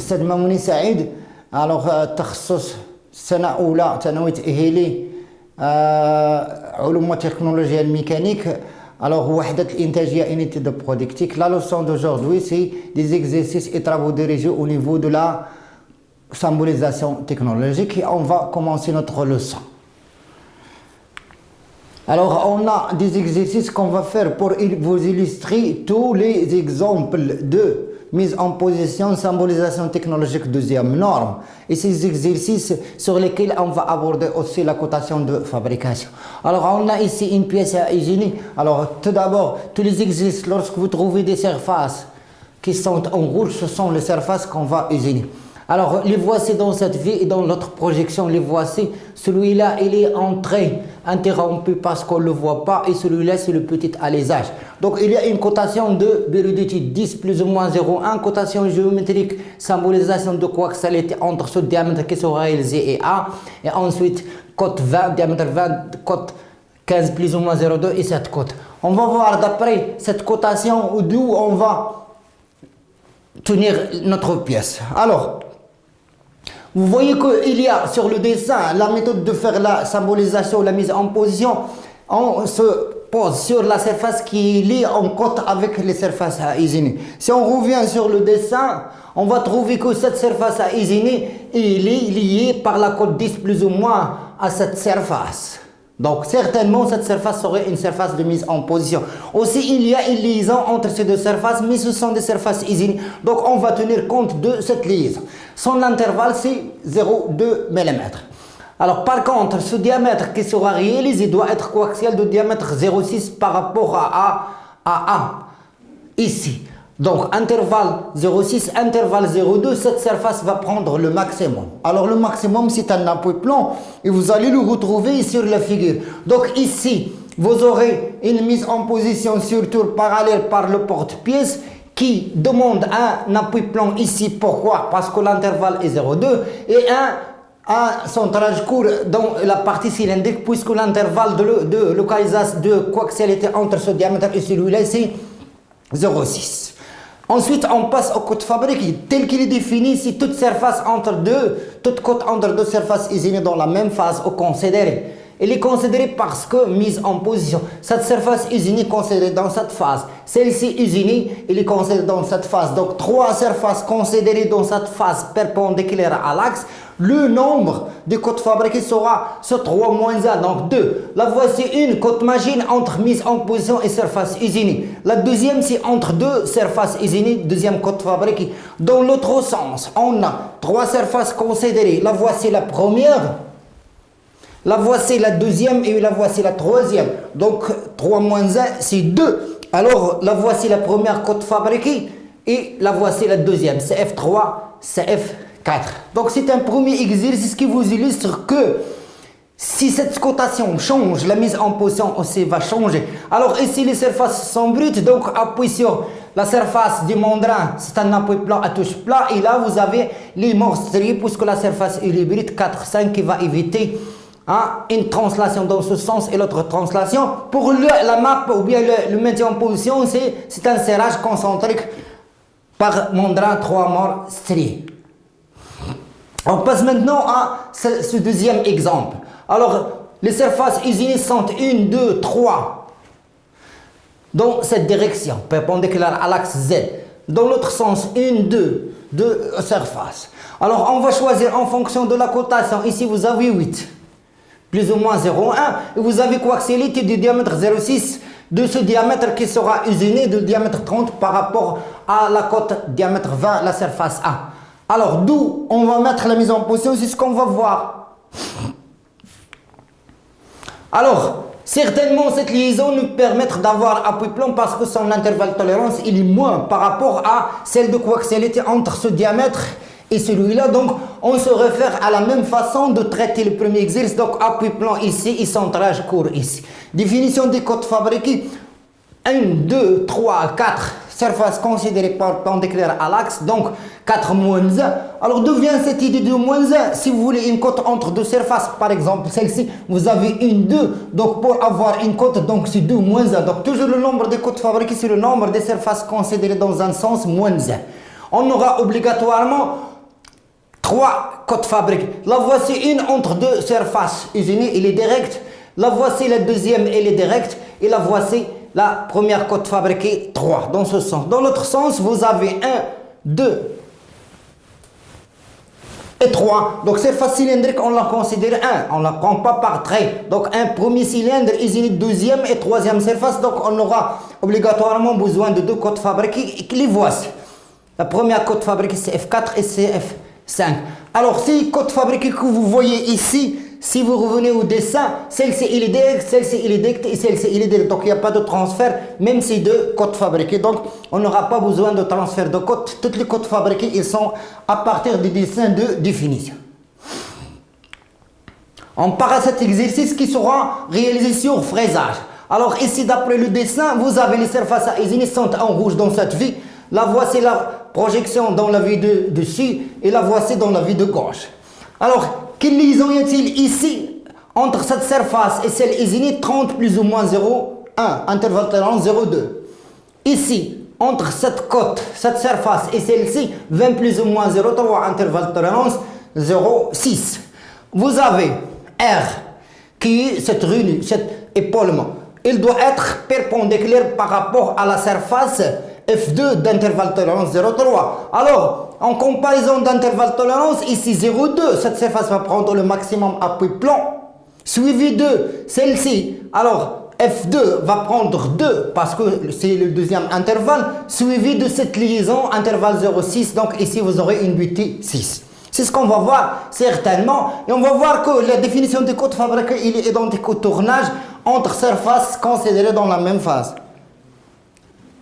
أستاذ ماموني سعيد. الوغ تخصص السنة أولى ثانوي تأهيلي علوم وتكنولوجيا الميكانيك. Alors, وحدة الإنتاجية unité de productique. La leçon d'aujourd'hui, c'est des exercices et travaux dirigés au niveau de la symbolisation technologique. Et on va commencer notre leçon. Alors, on a des exercices qu'on va faire pour vous illustrer tous les exemples de mise en position, symbolisation technologique deuxième norme. Et ces exercices sur lesquels on va aborder aussi la cotation de fabrication. Alors, on a ici une pièce à hygiénie. Alors, tout d'abord, tous les exercices, lorsque vous trouvez des surfaces qui sont en rouge, ce sont les surfaces qu'on va hygiéner. Alors, les voici dans cette vie et dans l'autre projection, les voici. Celui-là, il est entré, interrompu parce qu'on ne le voit pas. Et celui-là, c'est le petit alésage. Donc, il y a une cotation de Berudetti 10 plus ou moins 0,1. Cotation géométrique, symbolisation de coaxialité entre ce diamètre qui sera L, Z et A. Et ensuite, cote 20, diamètre 20, cote 15 plus ou moins 0,2 et cette cote. On va voir d'après cette cotation d'où on va tenir notre pièce. Alors, vous voyez qu'il y a sur le dessin la méthode de faire la symbolisation, la mise en position. On se pose sur la surface qui est liée en cote avec les surfaces à hygiéner. Si on revient sur le dessin, on va trouver que cette surface à hygiéner est liée par la cote 10 plus ou moins à cette surface. Donc, certainement, cette surface serait une surface de mise en position. Aussi, il y a une liaison entre ces deux surfaces, mais ce sont des surfaces hygiéniques. Donc, on va tenir compte de cette liaison. Son intervalle, c'est 0,2 mm. Alors, par contre, ce diamètre qui sera réalisé doit être coaxial de diamètre 0,6 par rapport à A, ici. Donc, intervalle 0,6, intervalle 0,2, cette surface va prendre le maximum. Alors, le maximum, c'est un appui plan et vous allez le retrouver sur la figure. Donc, ici, vous aurez une mise en position sur tour parallèle par le porte-pièce qui demande un appui plan ici. Pourquoi? Parce que l'intervalle est 0,2 et un centrage court dans la partie cylindrique puisque l'intervalle de localisation de coaxialité entre ce diamètre et celui-là, c'est 0,6. Ensuite, on passe au code fabrique. Tel qu'il est défini, si toute cote entre deux surfaces hygiéniques dans la même phase est considérée. Elle est considérée parce que mise en position. Cette surface hygiénique est considérée dans cette phase. Celle-ci hygiénique, elle est considérée dans cette phase. Donc, trois surfaces considérées dans cette phase perpendiculaire à l'axe. Le nombre de cotes fabriquées sera ce 3 moins 1, donc 2. La voici une cote machine entre mise en position et surface hygiénique. La deuxième, c'est entre deux surfaces hygiéniques, deuxième cote fabriquée. Dans l'autre sens, on a trois surfaces considérées. La voici la première, la voici la deuxième et la voici la troisième. Donc 3 moins 1, c'est 2. Alors la voici la première cote fabriquée et la voici la deuxième. CF3, CF4. Donc c'est un premier exercice qui vous illustre que si cette cotation change, la mise en position aussi va changer. Alors ici les surfaces sont brutes, donc appuyez sur la surface du mandrin, c'est un appui plat à touche plat. Et là vous avez les monstriers puisque la surface est brute 4, 5 qui va éviter une translation dans ce sens et l'autre translation. Pour la map ou bien le maintien en position, c'est un serrage concentrique par mandrin 3 morts striés. On passe maintenant à ce deuxième exemple. Alors, les surfaces hygiéniques sont 1, 2, 3 dans cette direction, perpendiculaire à l'axe Z. Dans l'autre sens, 1, 2 surfaces. Alors, on va choisir en fonction de la cotation. Ici, vous avez 8, plus ou moins 0,1. Et vous avez coaxialité du diamètre 0,6 de ce diamètre qui sera hygiéné de diamètre 30 par rapport à la cote diamètre 20, la surface A. Alors, d'où on va mettre la mise en position, c'est ce qu'on va voir. Alors, certainement, cette liaison nous permet d'avoir appui plan parce que son intervalle de tolérance il est moins par rapport à celle de coaxialité entre ce diamètre et celui-là. Donc, on se réfère à la même façon de traiter le premier exercice. Donc, appui plan ici et centrage court ici. Définition des cotes fabriquées. 1, 2, 3, 4 surfaces considérées perpendiculaires à l'axe, donc 4 moins 1. Alors d'où vient cette idée de moins 1? Si vous voulez une cote entre deux surfaces, par exemple celle-ci, vous avez une 2, donc pour avoir une cote, donc c'est 2 moins 1. Donc toujours le nombre de cotes fabriquées, c'est le nombre des surfaces considérées dans un sens moins 1. On aura obligatoirement 3 cotes fabriquées. La voici une entre deux surfaces usinées, elle est directe. La voici la deuxième, elle est directe. Et la voici la première cote fabriquée, 3, dans ce sens. Dans l'autre sens, vous avez 1, 2 et 3. Donc surface cylindrique, on la considère 1. On ne la prend pas par trait. Donc un premier cylindre, usiné deuxième et troisième surface. Donc on aura obligatoirement besoin de 2 cotes fabriquées. Les voici. La première cote fabriquée, c'est F4 et CF5. Alors ces cotes fabriquées que vous voyez ici, si vous revenez au dessin, celle-ci il est directe, celle-ci il est directe et celle-ci il est directe. Donc il n'y a pas de transfert, même si 2 cotes fabriquées. Donc on n'aura pas besoin de transfert de cotes. Toutes les cotes fabriquées, ils sont à partir du dessin de définition. On part à cet exercice qui sera réalisé sur fraisage. Alors ici, d'après le dessin, vous avez les surfaces à usiner sont en rouge dans cette vue. La voici la projection dans la vue de dessus et la voici dans la vue de gauche. Alors, quelle liaison y a-t-il ici entre cette surface et celle usinée? 30 plus ou moins 0,1, intervalle de tolérance 0,2. Ici, entre cette cote, cette surface et celle-ci, 20 plus ou moins 0,3, intervalle de tolérance 0,6. Vous avez R, qui est cette rue, cet épaulement. Il doit être perpendiculaire par rapport à la surface F2 d'intervalle de tolérance 0,3. Alors, en comparaison d'intervalle de tolérance, ici 0,2, cette surface va prendre le maximum appui plan, suivi de celle-ci. Alors, F2 va prendre 2 parce que c'est le deuxième intervalle, suivi de cette liaison intervalle 0,6. Donc ici, vous aurez une butée 6. C'est ce qu'on va voir certainement. Et on va voir que la définition des cotes fabriquées il est identique au tournage entre surfaces considérées dans la même phase.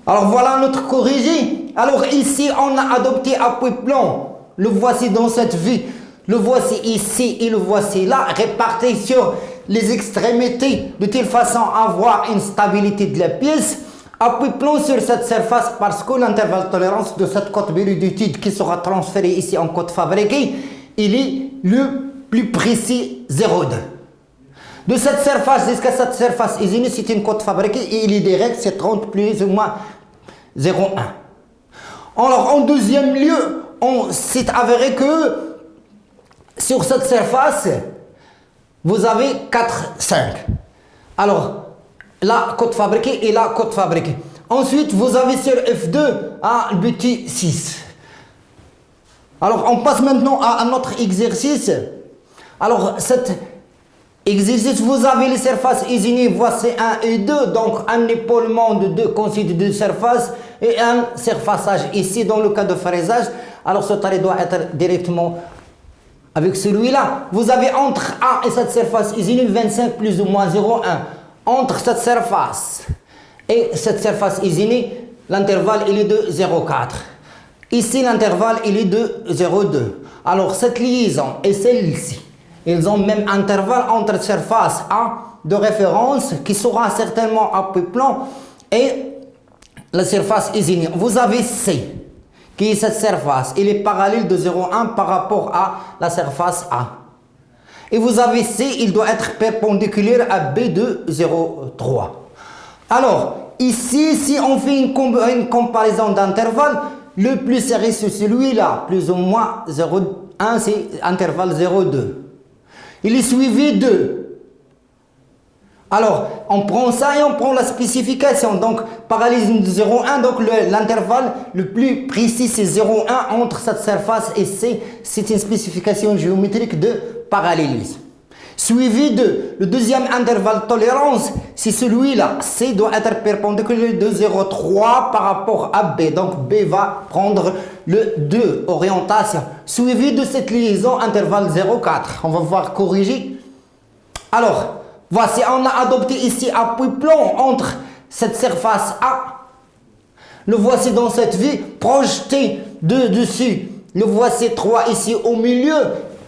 Alors voilà notre corrigé. Alors ici, on a adopté appui plan. Le voici dans cette vue. Le voici ici et le voici là, répartis sur les extrémités de telle façon à avoir une stabilité de la pièce. Appui plan sur cette surface parce que l'intervalle de tolérance de cette cote d'étude qui sera transférée ici en cote fabriquée, il est le plus précis 0,2. De cette surface jusqu'à cette surface usinée, c'est une cote fabriquée et il est direct, c'est 30 plus ou moins 0,1. Alors en deuxième lieu, on s'est avéré que sur cette surface, vous avez 4, 5. Alors, la cote fabriquée et la cote fabriquée. Ensuite, vous avez sur F2 un butée 6. Alors, on passe maintenant à un autre exercice. Alors, cet exercice, vous avez les surfaces usinées, voici 1 et 2. Donc, un épaulement de 2 constitue de surfaces et un surfaçage ici dans le cas de fraisage. Alors, ce taré doit être directement avec celui-là. Vous avez entre 1 et cette surface usinée 25 plus ou moins 0,1. Entre cette surface et cette surface usinée, l'intervalle il est de 0,4. Ici, l'intervalle il est de 0,2. Alors, cette liaison et celle-ci, ils ont même intervalle entre surface A de référence qui sera certainement appui plan et la surface usinée. Vous avez C, qui est cette surface. Il est parallèle de 0,1 par rapport à la surface A. Et vous avez C, il doit être perpendiculaire à B de 0,3. Alors, ici, si on fait une comparaison d'intervalle, le plus serré c'est celui-là, plus ou moins 0,1, c'est intervalle 0,2. Il est suivi de. Alors, on prend ça et on prend la spécification. Donc, parallélisme de 0,1, donc l'intervalle le plus précis c'est 0,1 entre cette surface et C. C'est une spécification géométrique de parallélisme. Suivi de le deuxième intervalle de tolérance, c'est celui-là. C doit être perpendiculaire de 0,3 par rapport à B. Donc B va prendre le 2, orientation. Suivi de cette liaison intervalle 0,4. On va voir corriger. Alors, voici, on a adopté ici appui plan entre cette surface A. Le voici dans cette vue, projeté de dessus. Le voici 3 ici au milieu.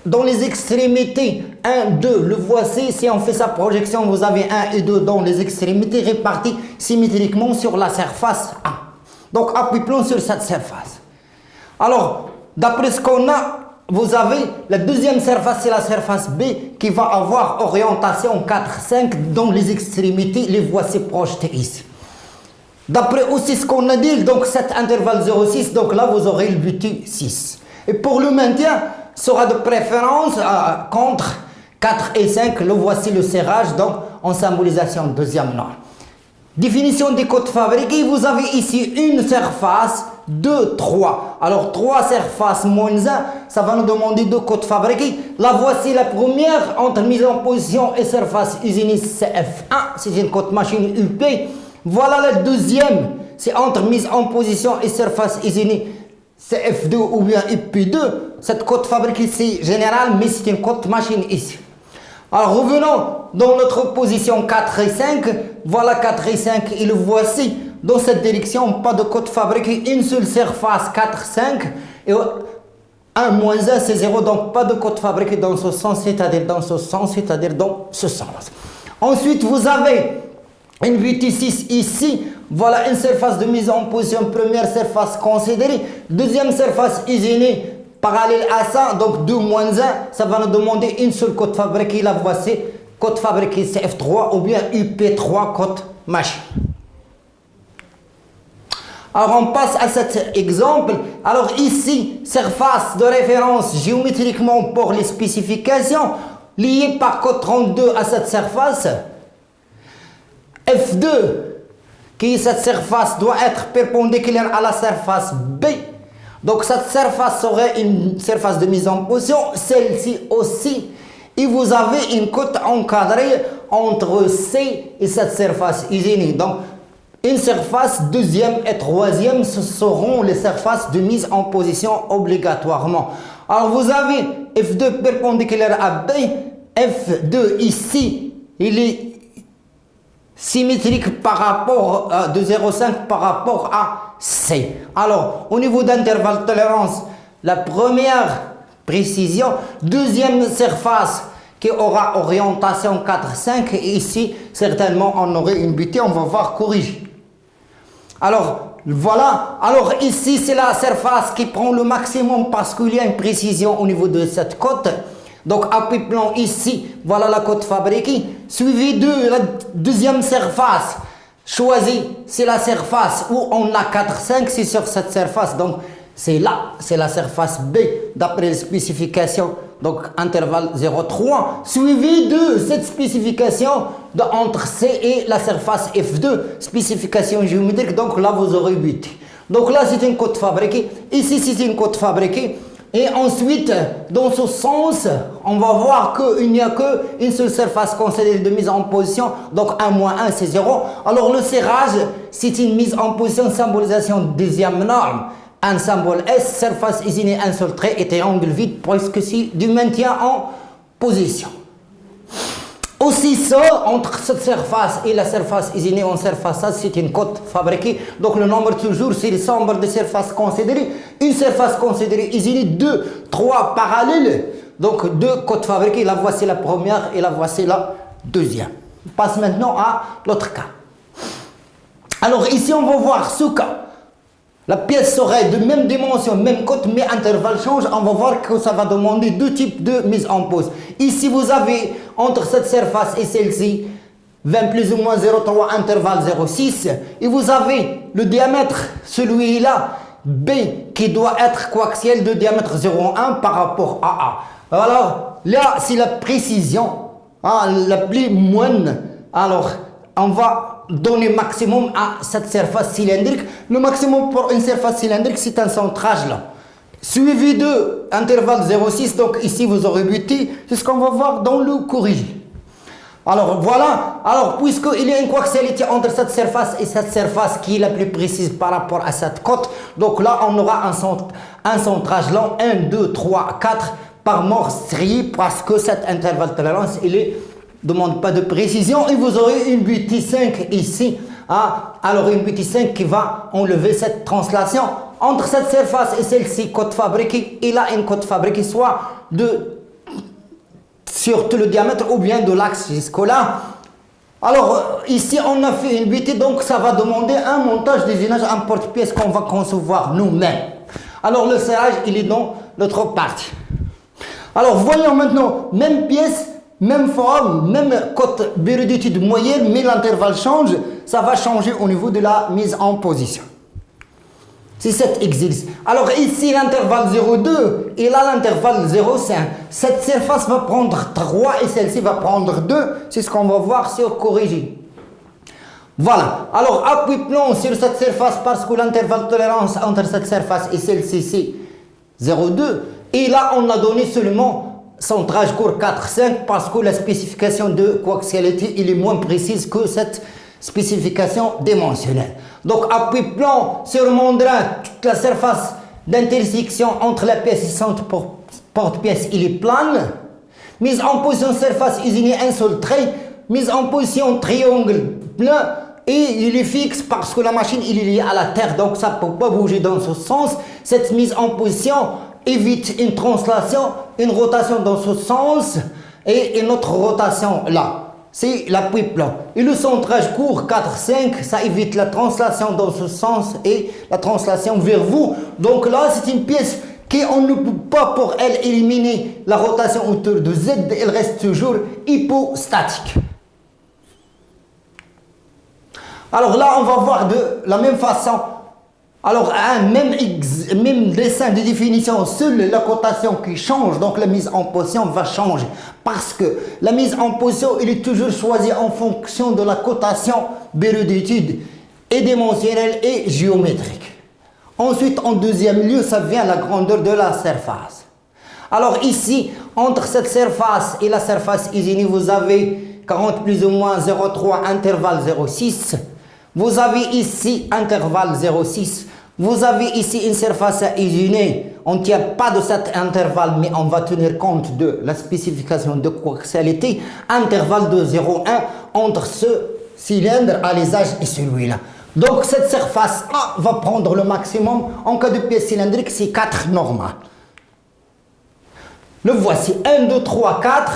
Dans les extrémités, 1, 2, le voici, si on fait sa projection, vous avez 1 et 2 dans les extrémités répartis symétriquement sur la surface A. Donc, appui plan sur cette surface. Alors, d'après ce qu'on a, vous avez la deuxième surface, c'est la surface B qui va avoir orientation 4, 5 dans les extrémités, les voici projetés ici. D'après aussi ce qu'on a dit, donc cet intervalle 0,6, donc là vous aurez le butée 6. Et pour le maintien, sera de préférence contre 4 et 5. Le voici le serrage, donc en symbolisation deuxième norme. Définition des codes fabriqués, vous avez ici une surface, 2, 3. Alors 3 surfaces moins 1, ça va nous demander 2 codes fabriqués. Là voici la première entre mise en position et surface usinée CF1, c'est une code machine UP. Voilà la deuxième, c'est entre mise en position et surface usinée CF2 ou bien UP2. Cette code fabriquée c'est général, mais c'est une code machine ici. Alors revenons dans notre position 4 et 5. Voilà 4 et 5 et le voici. Dans cette direction, pas de code fabriqué, une seule surface 4, 5 et 1 moins 1 c'est 0, donc pas de code fabriqué dans ce sens, c'est-à-dire dans ce sens, c'est-à-dire dans ce sens. Ensuite, vous avez une VT6 ici. Voilà une surface de mise en position, première surface considérée, deuxième surface usinée. Parallèle à ça, donc 2 moins 1, ça va nous demander une seule code fabriquée. La voici, code fabriqué CF3 ou bien UP3 code machine. Alors on passe à cet exemple. Alors ici, surface de référence géométriquement pour les spécifications liées par code 32 à cette surface. F2, qui est cette surface, doit être perpendiculaire à la surface B. Donc cette surface serait une surface de mise en position, celle-ci aussi. Et vous avez une cote encadrée entre C et cette surface usinée. Donc une surface, deuxième et troisième, ce seront les surfaces de mise en position obligatoirement. Alors vous avez F2 perpendiculaire à B, F2 ici, il est symétrique par rapport de 0,5 par rapport à C. Alors, au niveau d'intervalle de tolérance, la première précision, deuxième surface qui aura orientation 4, 5, et ici, certainement, on aurait une butée, on va voir corriger. Alors, voilà. Alors, ici, c'est la surface qui prend le maximum parce qu'il y a une précision au niveau de cette cote. Donc, appui plan ici, voilà la cote fabriquée. Suivi de la deuxième surface. Choisie, c'est la surface où on a 4, 5, c'est sur cette surface. Donc, c'est là, c'est la surface B d'après les spécifications. Donc, intervalle 0,3. Suivi de cette spécification de entre C et la surface F2, spécification géométrique. Donc, là, vous aurez 8. Donc, là, c'est une cote fabriquée. Ici, c'est une cote fabriquée. Et ensuite, dans ce sens, on va voir qu'il n'y a qu'une seule surface considérée de mise en position. Donc 1 moins 1, c'est 0. Alors le serrage, c'est une mise en position, symbolisation deuxième norme. Un symbole S, surface usinée, un seul trait et triangle vide, puisque c'est du maintien en position. Aussi ça, entre cette surface et la surface usinée en surface A, c'est une cote fabriquée. Donc le nombre toujours, c'est le nombre de surfaces considérées. Une surface considérée usinée, 2, 3 parallèles. Donc 2 cotes fabriquées, la voici la première et la voici la deuxième. On passe maintenant à l'autre cas. Alors ici, on va voir ce cas. La pièce serait de même dimension, même cote, mais intervalle change. On va voir que ça va demander 2 types de mise en pause. Ici, vous avez entre cette surface et celle-ci, 20 plus ou moins 0,3, intervalle 0,6. Et vous avez le diamètre, celui-là, B, qui doit être coaxial de diamètre 0,1 par rapport à A. Alors, là, c'est la précision, la plus moindre. Alors, on va donner maximum à cette surface cylindrique. Le maximum pour une surface cylindrique, c'est un centrage là. Suivi de intervalle 0,6, donc ici vous aurez buté, c'est ce qu'on va voir dans le corrigé. Alors voilà, alors puisqu'il y a une coaxialité entre cette surface et cette surface qui est la plus précise par rapport à cette cote, donc là on aura un centrage long, 1, 2, 3, 4 par mort strié parce que cet intervalle de tolérance, il est demande pas de précision et vous aurez une butée 5 ici. Alors une butée 5 qui va enlever cette translation entre cette surface et celle-ci, cote fabriquée. Il a une cote fabriquée soit sur tout le diamètre ou bien de l'axe jusque-là. Alors ici on a fait une butée, donc ça va demander un montage d'usinage, un porte-pièce qu'on va concevoir nous-mêmes. Alors le serrage, il est dans l'autre partie. Alors voyons maintenant, même pièce, même forme, même cote d'étude moyenne, mais l'intervalle change, ça va changer au niveau de la mise en position. C'est cet exercice. Alors ici, l'intervalle 0,2 et là, l'intervalle 0,5. Cette surface va prendre 3 et celle-ci va prendre 2. C'est ce qu'on va voir sur corrigé. Voilà. Alors, appui-plomb sur cette surface parce que l'intervalle de tolérance entre cette surface et celle-ci, c'est 0,2. Et là, on a donné seulement centrage court 4,5 parce que la spécification de coaxialité il est moins précise que cette spécification dimensionnelle. Donc, appui-plomb sur mon drain, toute la surface d'intersection entre la pièce et centre porte-pièce, il est plane. Mise en position surface usinée, un seul trait. Mise en position triangle plein. Et il est fixe parce que la machine il est liée à la terre, donc ça ne peut pas bouger dans ce sens. Cette mise en position évite une translation, une rotation dans ce sens et une autre rotation là. C'est l'appui-plomb. Et le centrage court 4,5, ça évite la translation dans ce sens et la translation vers vous. Donc là, c'est une pièce qu'on ne peut pas pour elle éliminer la rotation autour de Z, elle reste toujours hypostatique. Alors là, on va voir de la même façon. Alors, un même dessin de définition, seule la cotation qui change, donc la mise en position va changer. Parce que la mise en position, elle est toujours choisie en fonction de la cotation bureau d'études et dimensionnelle et géométrique. Ensuite, en deuxième lieu, ça vient la grandeur de la surface. Alors ici, entre cette surface et la surface usinée, vous avez 40 plus ou moins 0,3, intervalle 0,6. Vous avez ici intervalle 0,6. Vous avez ici une surface usinée. On ne tient pas de cet intervalle, mais on va tenir compte de la spécification de coaxialité. Intervalle de 0,1 entre ce cylindre à l'usage et celui-là. Donc cette surface A va prendre le maximum. En cas de pièce cylindrique, c'est 4 normal. Le voici. 1, 2, 3, 4.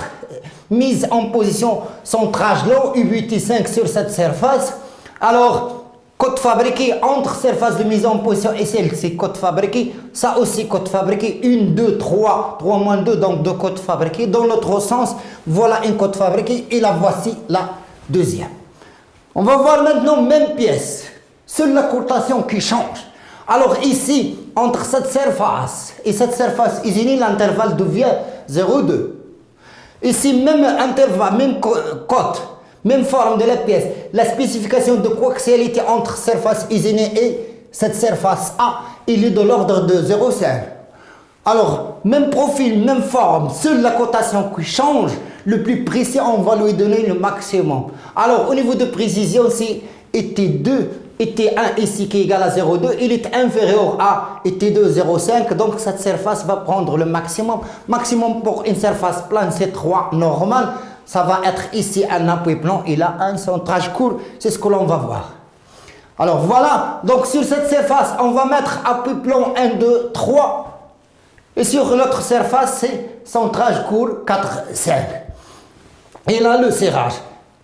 Mise en position centrage long, U8 et 5 sur cette surface. Alors, code fabriqué entre surface de mise en position et celle-ci, code fabriqué. Ça aussi, code fabriqué. 1, 2, 3, 3 moins 2, donc 2 codes fabriqués. Dans l'autre sens, voilà une code fabriquée et la voici la deuxième. On va voir maintenant même pièce. Seule la cotation qui change. Alors ici, entre cette surface et cette surface usinée, l'intervalle devient 0,2. Ici, même intervalle, même cote. Même forme de la pièce, la spécification de coaxialité entre surface usinée et cette surface A, il est de l'ordre de 0,5. Alors, même profil, même forme, seule la cotation qui change, le plus précis, on va lui donner le maximum. Alors, au niveau de précision, c'est ET2, ET1 ici qui est égal à 0,2, il est inférieur à ET2, 0,5, donc cette surface va prendre le maximum. Maximum pour une surface plane, c'est 3 normal. Ça va être ici un appui-plomb et là un centrage court, c'est ce que l'on va voir. Alors voilà, donc sur cette surface, on va mettre appui-plomb 1, 2, 3. Et sur l'autre surface, c'est centrage court 4, 5. Et là, le serrage.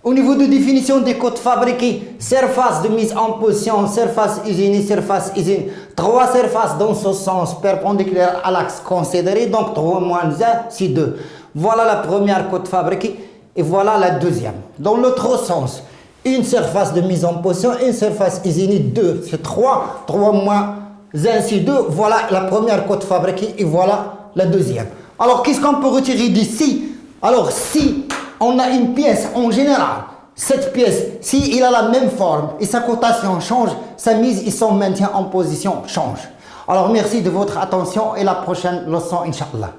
Au niveau de définition des codes fabriqués, surface de mise en position, surface usinée, surface usinée. 3 surfaces dans ce sens perpendiculaire à l'axe considéré, donc 3 moins 1, c'est 2. Voilà la première code fabriquée et voilà la deuxième. Dans l'autre sens, une surface de mise en position, une surface usinée, 2, c'est 3. 3 moins 1, c'est 2. Voilà la première code fabriquée et voilà la deuxième. Alors, qu'est-ce qu'on peut retirer d'ici? Alors, si on a une pièce en général, cette pièce, si il a la même forme et sa cotation change, sa mise et son maintien en position change. Alors, merci de votre attention et la prochaine leçon, Inch'Allah.